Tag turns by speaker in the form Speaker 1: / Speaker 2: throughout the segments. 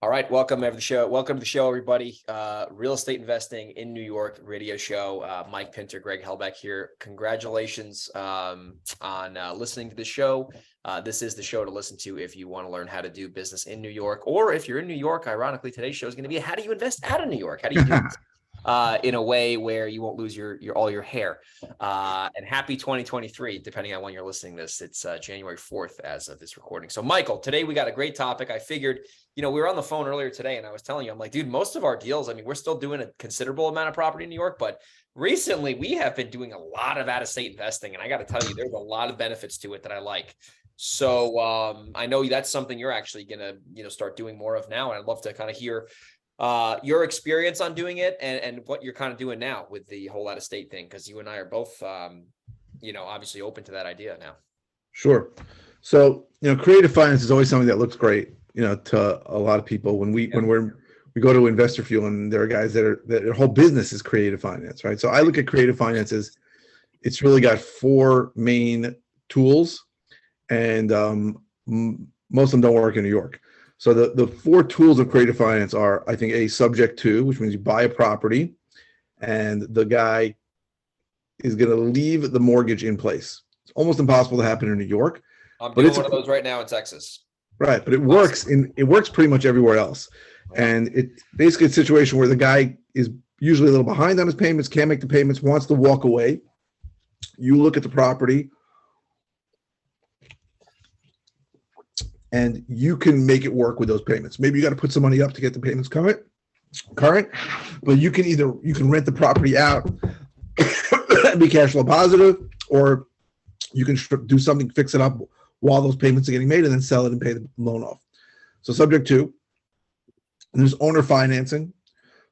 Speaker 1: All right, welcome to the show. Welcome to the show, everybody. Real estate investing in New York radio show. Mike Pinter, Greg Helbeck here. Congratulations on listening to the show. This is the show to listen to if you want to learn how to do business in New York, or if you're in New York. Ironically, today's show is going to be how do you invest out of New York? How do you do this in a way where you won't lose your all your hair? And happy 2023, depending on when you're listening to this. It's January 4th as of this recording. So, Michael, today we got a great topic. I figured, we were on the phone earlier today and I was telling you, I'm like, dude, most of our deals, we're still doing a considerable amount of property in New York, but recently we have been doing a lot of out-of-state investing. And I got to tell you, there's a lot of benefits to it that I like. So I know that's something you're actually going to, start doing more of now. And I'd love to kind of hear your experience on doing it and what you're kind of doing now with the whole out-of-state thing. Cause you and I are both, obviously open to that idea now.
Speaker 2: Sure. So, creative finance is always something that looks great, to a lot of people when we go to Investor Fuel, and there are guys that their whole business is creative finance, right? So I look at creative finance as it's really got four main tools, and most of them don't work in New York. So the four tools of creative finance are, I think, subject to, which means you buy a property and the guy is going to leave the mortgage in place. It's almost impossible to happen in New York.
Speaker 1: I'm doing one of those right now in Texas.
Speaker 2: Right, but it works pretty much everywhere else. And it's basically a situation where the guy is usually a little behind on his payments, can't make the payments, wants to walk away. You look at the property and you can make it work with those payments. Maybe you got to put some money up to get the payments current, but you can rent the property out and be cash flow positive, or you can do something, fix it up while those payments are getting made, and then sell it and pay the loan off. So subject to, and there's owner financing.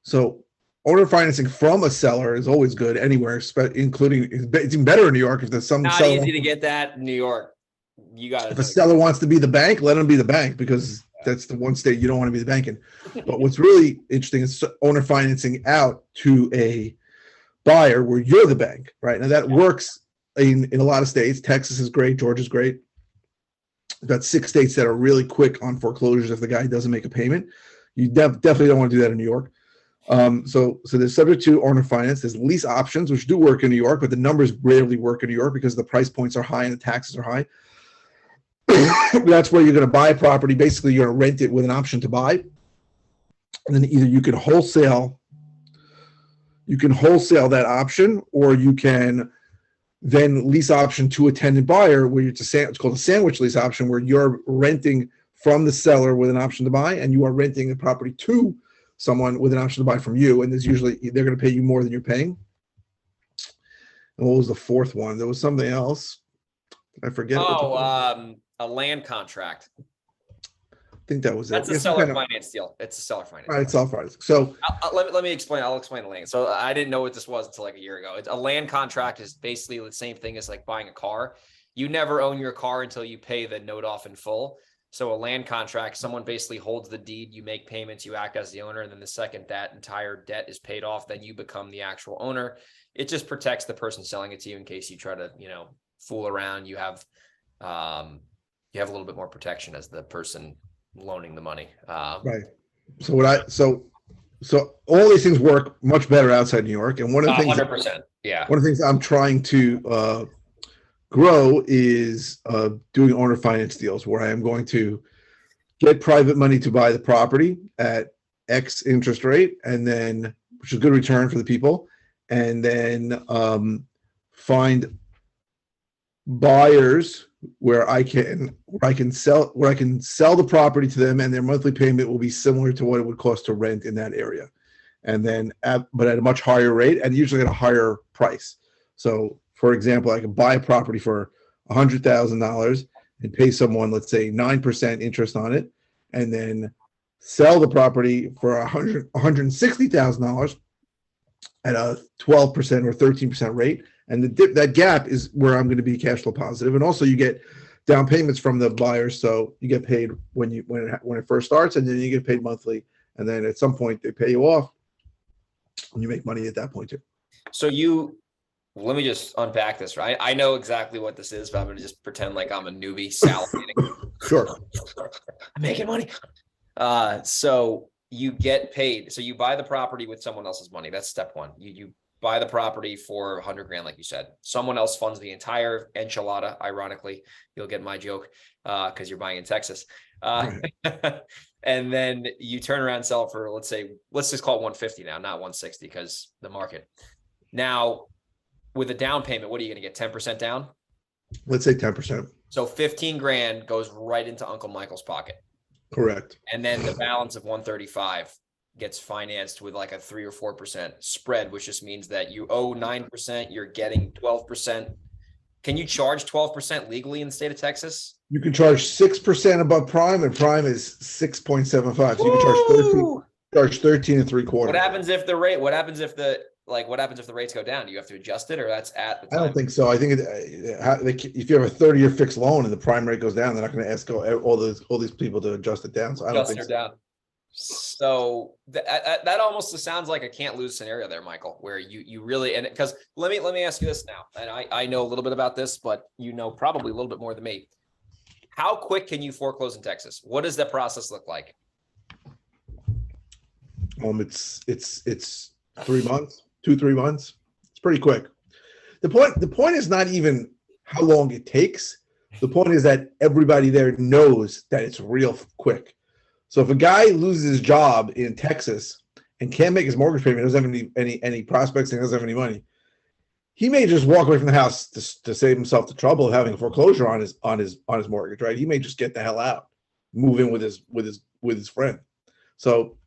Speaker 2: So owner financing from a seller is always good anywhere, including, it's even better in New York if there's some
Speaker 1: not easy to get that in New York. You got
Speaker 2: if a seller wants to be the bank, let him be the bank, because that's the one state you don't want to be the bank in. But what's really interesting is owner financing out to a buyer where you're the bank, right? Now that works in a lot of states. Texas is great. Georgia's great. We've got 6 states that are really quick on foreclosures if the guy doesn't make a payment. You definitely don't want to do that in New York. So there's subject to owner finance. There's lease options, which do work in New York, but the numbers rarely work in New York because the price points are high and the taxes are high. That's where you're going to buy a property. Basically, you're going to rent it with an option to buy. And then either you can wholesale that option, or you can then lease option to a tenant buyer, where it's called a sandwich lease option, where you're renting from the seller with an option to buy, and you are renting the property to someone with an option to buy from you. And there's usually, they're going to pay you more than you're paying. And what was the fourth one? There was something else. I forget.
Speaker 1: A land contract.
Speaker 2: I think that was
Speaker 1: That's
Speaker 2: it.
Speaker 1: a seller finance deal. It's a seller finance.
Speaker 2: All right, seller finance. So
Speaker 1: let me explain. I'll explain the land. So I didn't know what this was until like a year ago. A land contract is basically the same thing as like buying a car. You never own your car until you pay the note off in full. So a land contract, someone basically holds the deed, you make payments, you act as the owner, and then the second that entire debt is paid off, then you become the actual owner. It just protects the person selling it to you in case you try to, fool around. You have a little bit more protection as the person loaning the money.
Speaker 2: Right. So all these things work much better outside New York. And one of the things,
Speaker 1: 100%. Yeah.
Speaker 2: One of the things I'm trying to grow is doing owner finance deals, where I am going to get private money to buy the property at X interest rate, and then, which is good return for the people, and then find buyers where I can sell the property to them, and their monthly payment will be similar to what it would cost to rent in that area, and then but at a much higher rate, and usually at a higher price. So, for example, I can buy a property for $100,000 and pay someone, let's say, 9% interest on it, and then sell the property for $160,000 at a 12% or 13% rate. And that gap is where I'm going to be cash flow positive. And also you get down payments from the buyers. So you get paid when it first starts, and then you get paid monthly. And then at some point they pay you off and you make money at that point too.
Speaker 1: So let me just unpack this, right? I know exactly what this is, but I'm going to just pretend like I'm a newbie salivating.
Speaker 2: Sure.
Speaker 1: I'm making money. So you get paid. So you buy the property with someone else's money. That's step one. You buy the property for 100 grand, like you said. Someone else funds the entire enchilada. Ironically, you'll get my joke because you're buying in Texas.
Speaker 2: Right.
Speaker 1: And then you turn around and sell it for, let's just call it 150 now, not 160 because the market. Now, with a down payment, what are you going to get? 10% down?
Speaker 2: Let's say 10%.
Speaker 1: So 15 grand goes right into Uncle Michael's pocket.
Speaker 2: Correct.
Speaker 1: And then the balance of 135 gets financed with like a 3 or 4% spread, which just means that you owe 9%, you're getting 12%. Can you charge 12% legally in the state of Texas?
Speaker 2: You can charge 6% above prime, and prime is 6.75. So you can charge 13 and 3/4.
Speaker 1: What happens if the rates go down? Do you have to adjust it, or that's at the time?
Speaker 2: I don't think so. I think if you have a 30-year fixed loan and the prime rate goes down, they're not going to ask all these people to adjust it down. So I don't think so.
Speaker 1: Down. So that almost sounds like a can't lose scenario there, Michael, where you really, and because let me ask you this now, and I know a little bit about this, but you know probably a little bit more than me. How quick can you foreclose in Texas? What does that process look like?
Speaker 2: It's 3 months, 2-3 months. It's pretty quick. The point is not even how long it takes. The point is that everybody there knows that it's real quick. So if a guy loses his job in Texas and can't make his mortgage payment, doesn't have any prospects, and doesn't have any money, he may just walk away from the house to save himself the trouble of having a foreclosure on his mortgage, right? He may just get the hell out, move in with his friend. So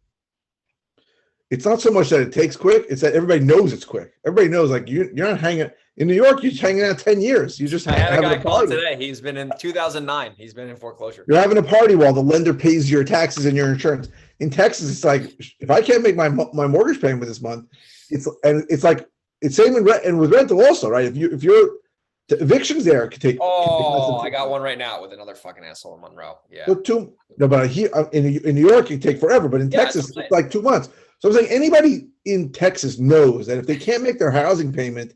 Speaker 2: it's not so much that it takes quick; it's that everybody knows it's quick. Everybody knows, like you're not hanging in New York. You're just hanging out 10 years. You just
Speaker 1: I had a guy
Speaker 2: a
Speaker 1: call today. He's been in 2009. He's been in foreclosure.
Speaker 2: You're having a party while the lender pays your taxes and your insurance. In Texas, it's like if I can't make my mortgage payment this month, it's like it's same with rental also, right? If you're the evictions there could take.
Speaker 1: I got one right now with another fucking asshole in Monroe. Yeah.
Speaker 2: But here in New York, it take forever. But in Texas, it's like 2 months. So I'm saying anybody in Texas knows that if they can't make their housing payment,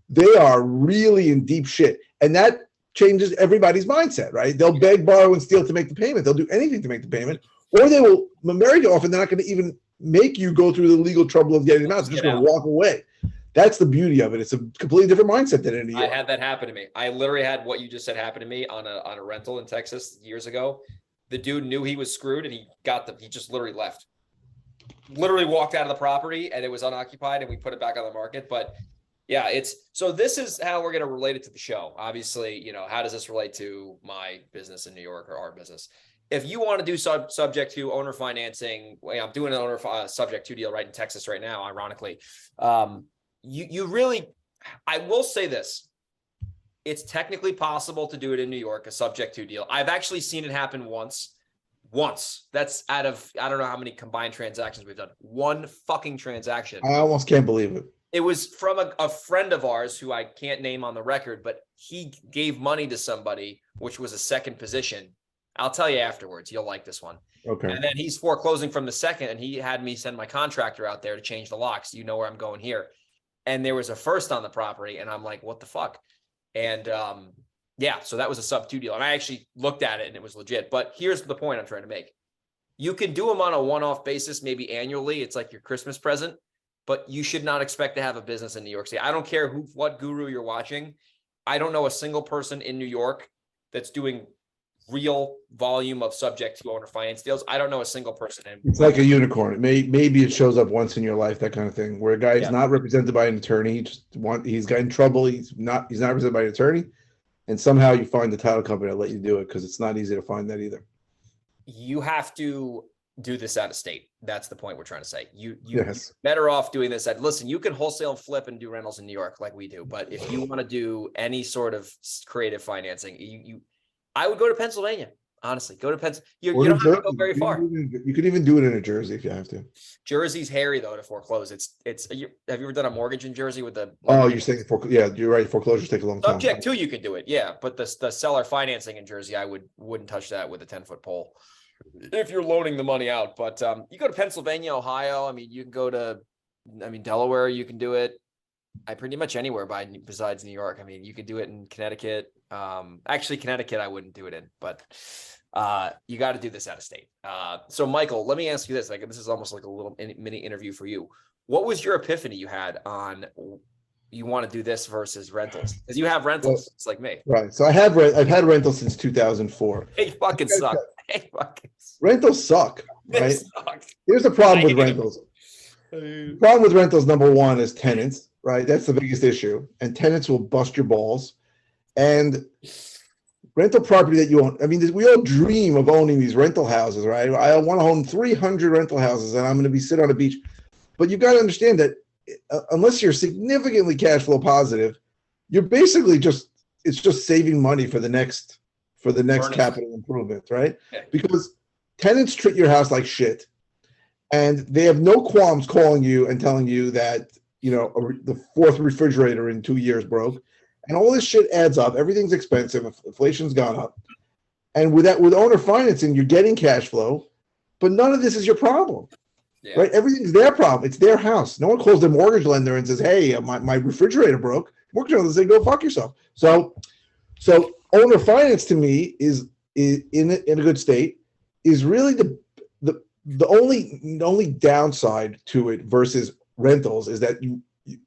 Speaker 2: they are really in deep shit, and that changes everybody's mindset, right? They'll beg, borrow, and steal to make the payment. They'll do anything to make the payment, or they will marry you off, and they're not going to even make you go through the legal trouble of getting them out. They're just going to walk away. That's the beauty of it. It's a completely different mindset than in New York.
Speaker 1: I had that happen to me. I literally had what you just said happen to me on a rental in Texas years ago. The dude knew he was screwed, and he just literally left. Literally walked out of the property, and it was unoccupied, and we put it back on the market. But yeah, so this is how we're going to relate it to the show. Obviously, how does this relate to my business in New York or our business? If you want to do subject to owner financing, I'm doing an owner subject to deal right in Texas right now, ironically. You really, I will say this. It's technically possible to do it in New York, a subject to deal. I've actually seen it happen once. That's out of, I don't know how many combined transactions we've done. One fucking transaction.
Speaker 2: I almost can't believe it.
Speaker 1: It was from a friend of ours who I can't name on the record, but he gave money to somebody, which was a second position. I'll tell you afterwards. You'll like this one.
Speaker 2: Okay.
Speaker 1: And then he's foreclosing from the second, and he had me send my contractor out there to change the locks. You know where I'm going here. And there was a first on the property, and I'm like, what the fuck? And yeah, so that was a sub 2 deal. And I actually looked at it, and it was legit. But here's the point I'm trying to make. You can do them on a one-off basis, maybe annually. It's like your Christmas present. But you should not expect to have a business in New York City. I don't care what guru you're watching. I don't know a single person in New York that's doing real volume of subject to owner finance deals. I don't know a single person.
Speaker 2: It's like a unicorn. Maybe it shows up once in your life, that kind of thing, where a guy is not represented by an attorney. He's got in trouble. He's not represented by an attorney, and somehow you find the title company to let you do it, because it's not easy to find that either.
Speaker 1: You have to do this out of state. That's the point we're trying to say. You're
Speaker 2: Yes.
Speaker 1: better off doing this. Listen, you can wholesale and flip and do rentals in New York like we do, but if you want to do any sort of creative financing, I would go to Pennsylvania. Honestly, go to Pennsylvania. You don't have to go very far.
Speaker 2: You could even do it in New Jersey if you have to.
Speaker 1: Jersey's hairy though to foreclose. Have you ever done a mortgage in Jersey with the?
Speaker 2: Oh, you're saying yeah, you're right. Foreclosures take a long time.
Speaker 1: Subject to, you could do it, yeah. But the seller financing in Jersey, I wouldn't touch that with a 10-foot pole if you're loaning the money out. But you go to Pennsylvania, Ohio. I mean, you can go to, Delaware. You can do it. Pretty much anywhere besides New York. I mean, you could do it in Connecticut. Actually, Connecticut, I wouldn't do it in, but you got to do this out of state. So Michael, let me ask you this. Like, this is almost like a little mini interview for you. What was your epiphany you had on you want to do this versus rentals? Because you have rentals. It's like me.
Speaker 2: Right. So I've had rentals since 2004.
Speaker 1: They fucking suck.
Speaker 2: Rentals suck.
Speaker 1: They
Speaker 2: Right.
Speaker 1: suck.
Speaker 2: Here's the problem with rentals. The problem with rentals, number one, is tenants. Right. That's the biggest issue. And tenants will bust your balls. And rental property that you own. I mean, we all dream of owning these rental houses, right? I want to own 300 rental houses and I'm going to be sitting on a beach. But you've got to understand that unless you're significantly cash flow positive, you're basically it's just saving money for the next capital improvement, right?
Speaker 1: Yeah.
Speaker 2: Because tenants treat your house like shit, and they have no qualms calling you and telling you that the fourth refrigerator in 2 years broke, and all this shit adds up. Everything's expensive. Inflation's gone up, and with owner financing, you're getting cash flow, but none of this is your problem. Yeah. Right? Everything's their problem. It's their house. No one calls their mortgage lender and says, "Hey, my refrigerator broke." Mortgage lender say, "Go fuck yourself." So owner finance to me is in a good state is really the only downside to it versus rentals is that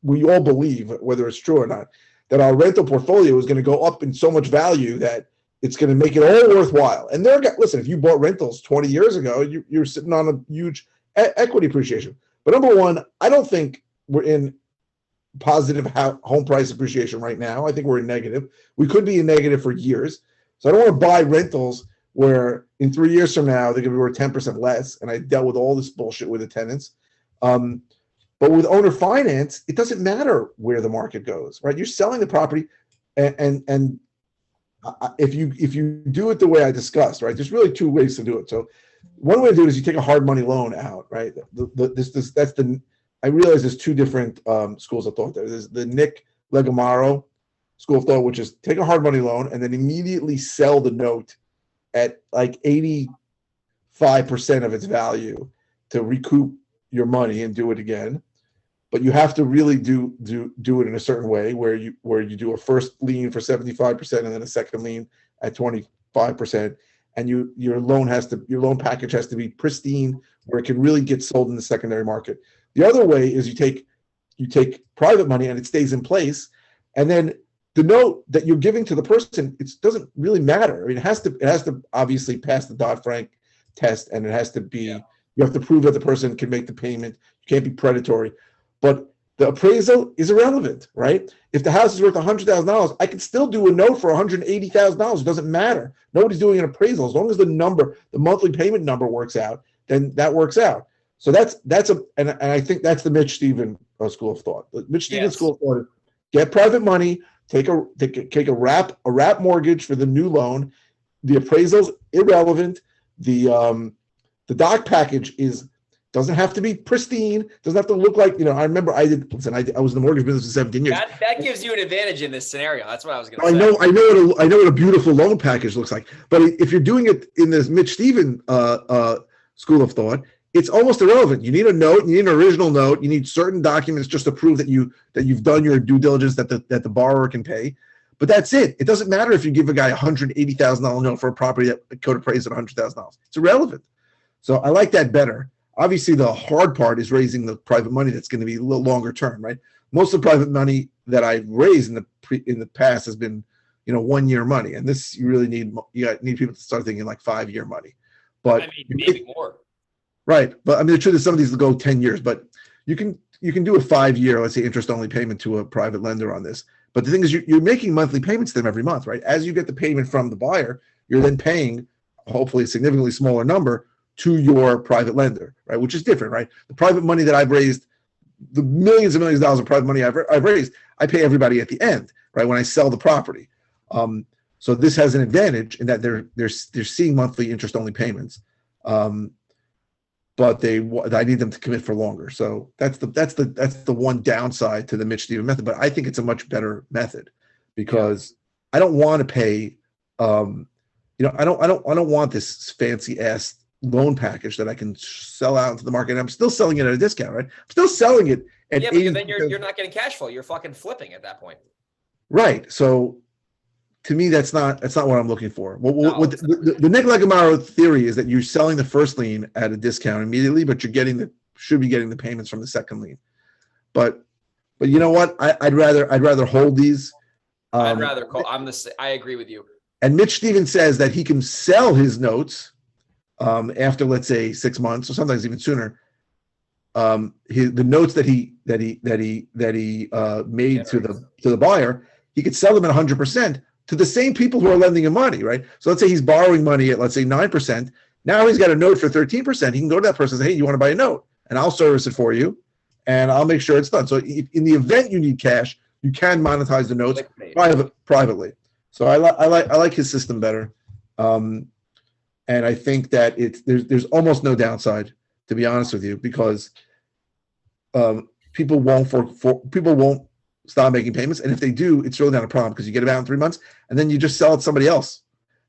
Speaker 2: we all believe, whether it's true or not, that our rental portfolio is going to go up in so much value that it's going to make it all worthwhile. And listen, if you bought rentals 20 years ago, you're sitting on a huge equity appreciation. But number one, I don't think we're in positive home price appreciation right now. I think we're in negative. We could be in negative for years. So I don't want to buy rentals where in 3 years from now, they're going to be worth 10% less. And I dealt with all this bullshit with the tenants. But with owner finance, it doesn't matter where the market goes, right? You're selling the property, and if you do it the way I discussed, right? There's really two ways to do it. So one way to do it is you take a hard money loan out, right? I realize there's two different schools of thought there. There's the Nick Legamaro school of thought, which is take a hard money loan and then immediately sell the note at like 85% of its value to recoup your money and do it again. But you have to really do it in a certain way where you do a first lien for 75% and then a second lien at 25%. And your loan package has to be pristine where it can really get sold in the secondary market. The other way is you take private money and it stays in place, and then the note that you're giving to the person, it doesn't really matter. I mean, it has to obviously pass the Dodd-Frank test, and it has to be you have to prove that the person can make the payment. You can't be predatory, but the appraisal is irrelevant, right? If the house is worth $100,000, I can still do a note for $180,000. It doesn't matter. Nobody's doing an appraisal. As long as the monthly payment number works out, then that works out. So and I think that's the Mitch Stevens school of thought. The Mitch Stevens school of thought is get private money, take a wrap mortgage for the new loan. The appraisal's irrelevant. The doc package doesn't have to be pristine. Doesn't have to look like, I remember I was in the mortgage business for 17 years.
Speaker 1: That gives you an advantage in this scenario. That's what I was going to say.
Speaker 2: I know what a beautiful loan package looks like. But if you're doing it in this Mitch Stevens school of thought, it's almost irrelevant. You need a note, you need an original note, you need certain documents just to prove that you've done your due diligence that the borrower can pay. But that's it. It doesn't matter if you give a guy $180,000 note for a property that could appraise at $100,000. It's irrelevant. So I like that better. Obviously, the hard part is raising the private money that's going to be a little longer term, right? Most of the private money that I've raised in the past has been, 1 year money, and this you really need people to start thinking like 5 year money. But
Speaker 1: maybe more.
Speaker 2: Right, but I mean the truth is some of these will go 10 years, but you can do a 5 year, let's say, interest only payment to a private lender on this. But the thing is, you're making monthly payments to them every month, right? As you get the payment from the buyer, you're then paying hopefully a significantly smaller number to your private lender, right? Which is different, right? The private money that I've raised, the millions and millions of dollars of private money I've raised, I pay everybody at the end, right? When I sell the property. So this has an advantage in that they're seeing monthly interest only payments. But I need them to commit for longer. So that's the one downside to the Mitch Stevens method. But I think it's a much better method because I don't want to pay. I don't want this fancy ass loan package that I can sell out into the market. And I'm still selling it at a discount, right? I'm still selling it at
Speaker 1: but then you're not getting cash flow. You're fucking flipping at that point.
Speaker 2: Right. So to me, that's not what I'm looking for.
Speaker 1: No,
Speaker 2: What the Nick Legamaro theory is that you're selling the first lien at a discount immediately, but you're should be getting the payments from the second lien. But you know what? I'd rather hold these.
Speaker 1: I'd rather call. I agree with you.
Speaker 2: And Mitch Stevens says that he can sell his notes after, let's say, 6 months or sometimes even sooner. The notes that he made to the buyer, he could sell them at 100% to the same people who are lending him money, right? So let's say he's borrowing money at, let's say, 9%. Now he's got a note for 13%. He can go to that person and say, hey, you want to buy a note? And I'll service it for you, and I'll make sure it's done. So in the event you need cash, you can monetize the notes privately. So I like his system better, and I think that there's almost no downside, to be honest with you, because people won't stop making payments, and if they do, it's really not a problem because you get it out in 3 months, and then you just sell it to somebody else,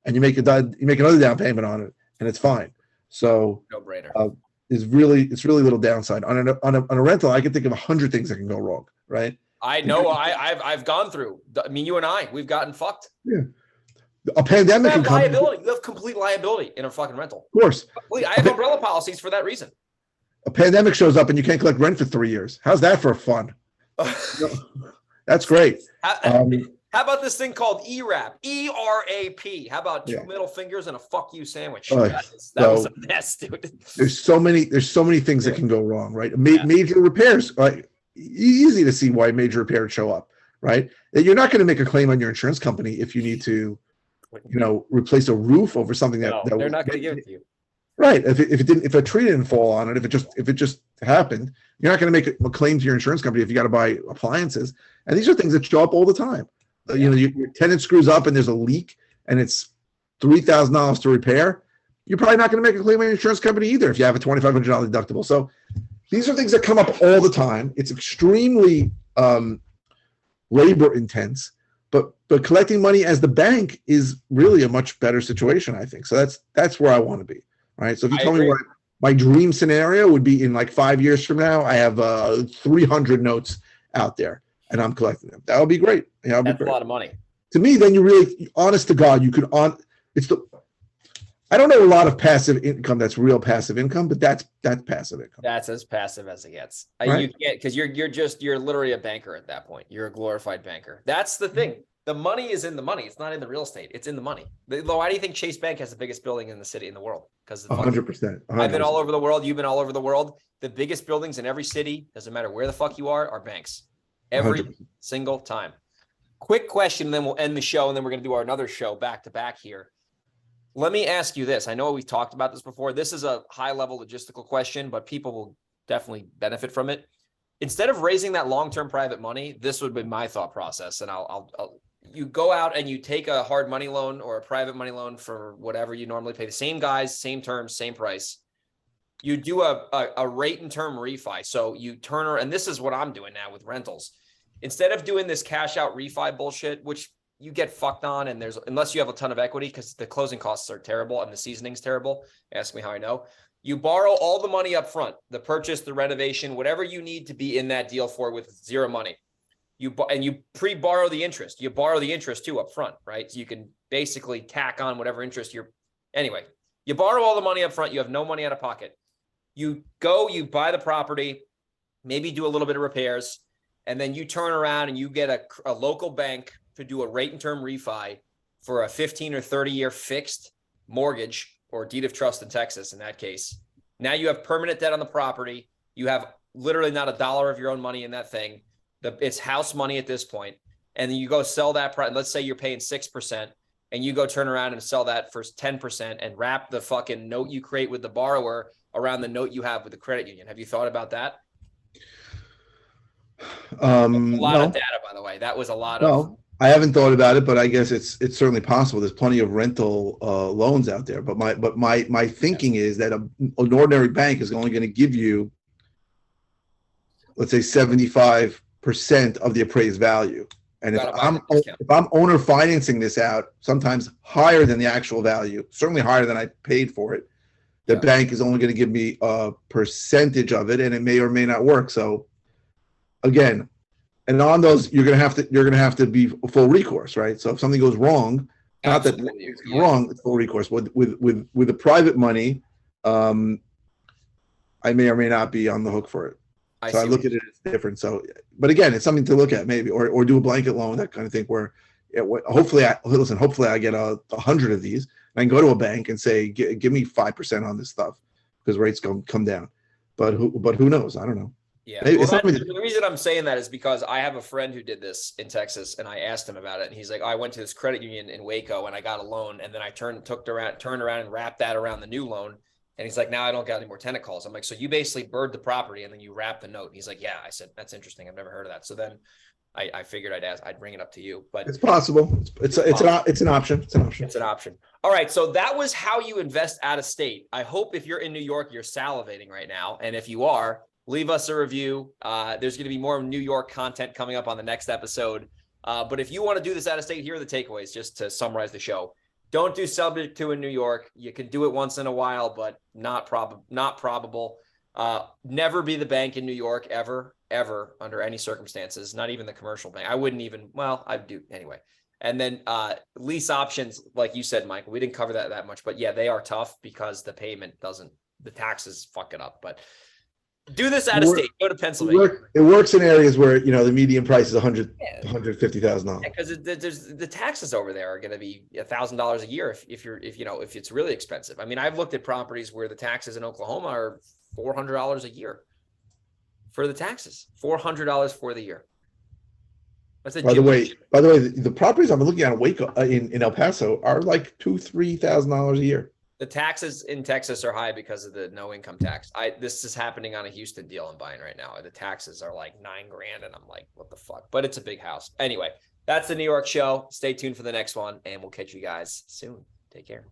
Speaker 2: and you make another down payment on it, and it's fine. So
Speaker 1: no brainer.
Speaker 2: It's really little downside on a rental. I can think of 100 things that can go wrong, right? I know.
Speaker 1: I've gone through. I mean, you and I, we've gotten fucked.
Speaker 2: Yeah. A pandemic
Speaker 1: you have liability. You have complete liability in a fucking rental.
Speaker 2: Of course.
Speaker 1: I have umbrella policies for that reason.
Speaker 2: A pandemic shows up and you can't collect rent for 3 years. How's that for fun? That's great.
Speaker 1: How about this thing called ERAP? ERAP. How about two middle fingers and a fuck you sandwich? That was a mess, dude.
Speaker 2: There's so many things that can go wrong, right? Major repairs. Easy to see why major repairs show up, right? You're not going to make a claim on your insurance company if you need to, replace a roof over something that
Speaker 1: they're not going to give it to you.
Speaker 2: Right. If a tree didn't fall on it, if it just happened, you're not going to make a claim to your insurance company if you got to buy appliances. And these are things that show up all the time. Your tenant screws up and there's a leak and it's $3,000 to repair. You're probably not going to make a claim on your insurance company either if you have a $2,500 deductible. So these are things that come up all the time. It's extremely labor intense, but collecting money as the bank is really a much better situation, I think. So that's where I want to be. Right. So if you tell me what my dream scenario would be in like 5 years from now, I have 300 notes out there and I'm collecting them. That would be great.
Speaker 1: That's a lot of money.
Speaker 2: To me, then you really, honest to God, I don't know a lot of passive income that's real passive income, but that's passive income.
Speaker 1: That's as passive as it gets.
Speaker 2: Right?
Speaker 1: You can't, because you're literally a banker at that point. You're a glorified banker. That's the thing. The money is in the money. It's not in the real estate. It's in the money. Why do you think Chase Bank has the biggest building in the city, in the world? Because
Speaker 2: 100%.
Speaker 1: I've been all over the world. You've been all over the world. The biggest buildings in every city, doesn't matter where the fuck you are banks. Every
Speaker 2: 100%.
Speaker 1: single time. Quick question, then we'll end the show, and then we're going to do another show back to back here. Let me ask you this. I know we've talked about this before. This is a high-level logistical question, but people will definitely benefit from it. Instead of raising that long-term private money, this would be my thought process, and you go out and you take a hard money loan or a private money loan for whatever you normally pay. The same guys, same terms, same price. You do a rate and term refi. So you turn, and this is what I'm doing now with rentals. Instead of doing this cash out refi bullshit, which you get fucked on, and unless you have a ton of equity, because the closing costs are terrible and the seasoning's terrible. Ask me how I know. You borrow all the money up front, the purchase, the renovation, whatever you need to be in that deal for with zero money. You pre-borrow the interest. You borrow the interest too up front, right? So you can basically tack on whatever interest anyway, you borrow all the money up front. You have no money out of pocket. You buy the property, maybe do a little bit of repairs, and then you turn around and you get a local bank to do a rate and term refi for a 15 or 30 year fixed mortgage or deed of trust in Texas. In that case, now you have permanent debt on the property. You have literally not a dollar of your own money in that thing. It's house money at this point. And then you go sell that. Let's say you're paying 6% and you go turn around and sell that for 10% and wrap the fucking note you create with the borrower around the note you have with the credit union. Have you thought about that? A lot of data, by the way. That was a lot of.
Speaker 2: I haven't thought about it, but I guess it's certainly possible. There's plenty of rental loans out there. But my thinking is that an ordinary bank is only going to give you, let's say, 75% of the appraised value. And if I'm owner financing this out, sometimes higher than the actual value, certainly higher than I paid for it, the bank is only going to give me a percentage of it, and it may or may not work. So again, And on those, you're gonna have to be full recourse, right? So if something goes wrong, not that
Speaker 1: Absolutely.
Speaker 2: it's wrong, it's full recourse. With the private money, I may or may not be on the hook for it. So I look at it as different. So, but again, it's something to look at maybe, or do a blanket loan, that kind of thing. Where, hopefully, I get 100 of these, and I can go to a bank and say, give me 5% on this stuff because rates come down. But who knows? I don't know.
Speaker 1: Yeah. Well, the reason I'm saying that is because I have a friend who did this in Texas, and I asked him about it, and he's like, I went to this credit union in Waco and I got a loan, and then I turned around and wrapped that around the new loan. And he's like, now I don't got any more tenant calls. I'm like, so you basically bird the property and then you wrap the note. And he's like, yeah. I said, that's interesting. I've never heard of that. So then I figured I'd bring it up to you, but
Speaker 2: it's possible. It's an option. It's an option.
Speaker 1: All right. So that was how you invest out of state. I hope if you're in New York, you're salivating right now. And if you are, leave us a review. There's going to be more New York content coming up on the next episode. But if you want to do this out of state, here are the takeaways, just to summarize the show. Don't do subject to in New York. You can do it once in a while, but not probable. Never be the bank in New York ever under any circumstances, not even the commercial bank. I wouldn't even, well, I'd do anyway. And then lease options, like you said, Michael, we didn't cover that much, but yeah, they are tough because the taxes fuck it up. But do this out of state. Go to Pennsylvania.
Speaker 2: It works in areas where the median price is $150,000.
Speaker 1: Because the taxes over there are going to be $1,000 a year if it's really expensive. I mean, I've looked at properties where the taxes in Oklahoma are $400 a year for the taxes. $400 for the year. That's
Speaker 2: by the way, the properties I'm looking at in Waco, in El Paso, are like $2,000-$3,000 a year.
Speaker 1: The taxes in Texas are high because of the no income tax. This is happening on a Houston deal I'm buying right now. The taxes are like $9,000 and I'm like, what the fuck? But it's a big house. Anyway, that's the New York show. Stay tuned for the next one and we'll catch you guys soon. Take care.